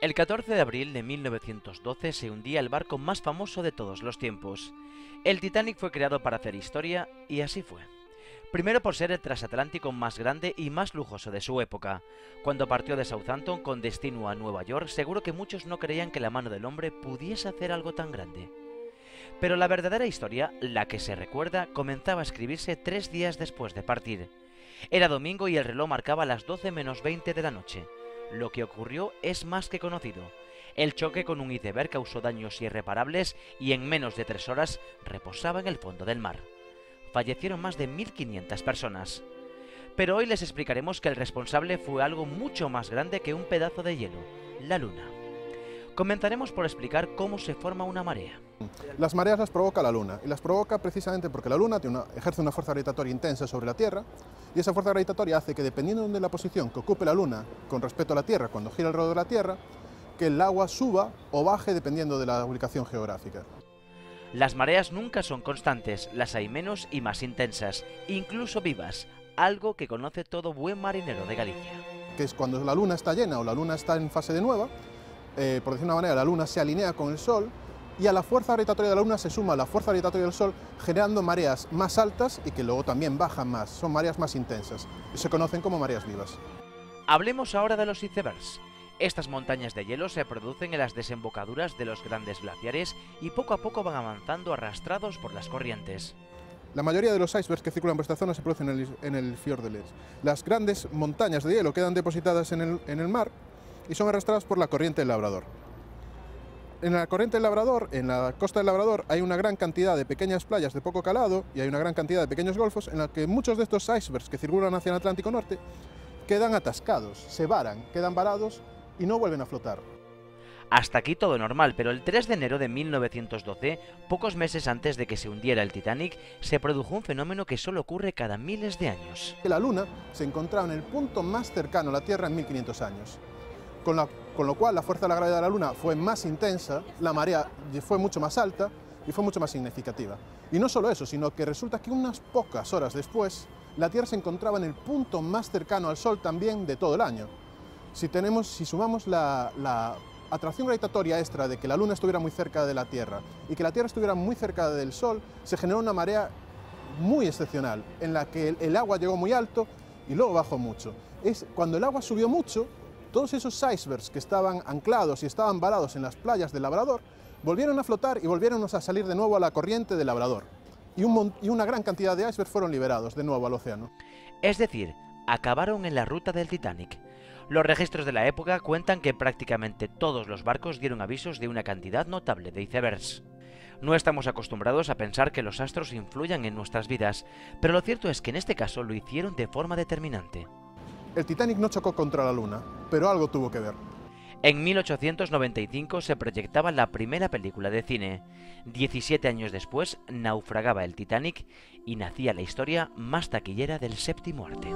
El 14 de abril de 1912 se hundía el barco más famoso de todos los tiempos. El Titanic fue creado para hacer historia y así fue. Primero por ser el transatlántico más grande y más lujoso de su época. Cuando partió de Southampton con destino a Nueva York, seguro que muchos no creían que la mano del hombre pudiese hacer algo tan grande. Pero la verdadera historia, la que se recuerda, comenzaba a escribirse 3 días después de partir. Era domingo y el reloj marcaba las 12 menos 20 de la noche. Lo que ocurrió es más que conocido. El choque con un iceberg causó daños irreparables y en menos de 3 horas reposaba en el fondo del mar. Fallecieron más de 1500 personas. Pero hoy les explicaremos que el responsable fue algo mucho más grande que un pedazo de hielo, la Luna. Comenzaremos por explicar cómo se forma una marea. Las mareas las provoca la Luna, y las provoca precisamente porque la Luna ejerce una fuerza gravitatoria intensa sobre la Tierra, y esa fuerza gravitatoria hace que, dependiendo de la posición que ocupe la Luna con respecto a la Tierra cuando gira alrededor de la Tierra, que el agua suba o baje dependiendo de la ubicación geográfica. Las mareas nunca son constantes, las hay menos y más intensas, incluso vivas, algo que conoce todo buen marinero de Galicia. Que es cuando la Luna está llena o la Luna está en fase de nueva, por decir de una manera, la Luna se alinea con el Sol y a la fuerza gravitatoria de la Luna se suma la fuerza gravitatoria del Sol, generando mareas más altas y que luego también bajan más, son mareas más intensas y se conocen como mareas vivas. Hablemos ahora de los icebergs. Estas montañas de hielo se producen en las desembocaduras de los grandes glaciares y poco a poco van avanzando arrastrados por las corrientes. La mayoría de los icebergs que circulan por esta zona se producen en el Fiord de Lech. Las grandes montañas de hielo quedan depositadas en el mar y son arrastradas por la corriente del Labrador. En la corriente del Labrador, en la costa del Labrador, hay una gran cantidad de pequeñas playas de poco calado y hay una gran cantidad de pequeños golfos en los que muchos de estos icebergs que circulan hacia el Atlántico Norte quedan atascados, se varan, quedan varados y no vuelven a flotar. Hasta aquí todo normal, pero el 3 de enero de 1912, pocos meses antes de que se hundiera el Titanic, se produjo un fenómeno que solo ocurre cada miles de años. La Luna se encontraba en el punto más cercano a la Tierra en 1500 años. Con lo cual la fuerza de la gravedad de la Luna fue más intensa, la marea fue mucho más alta y fue mucho más significativa. Y no solo eso, sino que resulta que unas pocas horas después, la Tierra se encontraba en el punto más cercano al Sol también de todo el año. Si sumamos la atracción gravitatoria extra de que la Luna estuviera muy cerca de la Tierra y que la Tierra estuviera muy cerca del Sol, se generó una marea muy excepcional, en la que el agua llegó muy alto y luego bajó mucho. Cuando el agua subió mucho, todos esos icebergs que estaban anclados y estaban varados en las playas del Labrador volvieron a flotar y volvieron a salir de nuevo a la corriente del Labrador. Y una gran cantidad de icebergs fueron liberados de nuevo al océano. Es decir, acabaron en la ruta del Titanic. Los registros de la época cuentan que prácticamente todos los barcos dieron avisos de una cantidad notable de icebergs. No estamos acostumbrados a pensar que los astros influyan en nuestras vidas, pero lo cierto es que en este caso lo hicieron de forma determinante. El Titanic no chocó contra la Luna, pero algo tuvo que ver. En 1895 se proyectaba la primera película de cine. 17 años después naufragaba el Titanic y nacía la historia más taquillera del séptimo arte.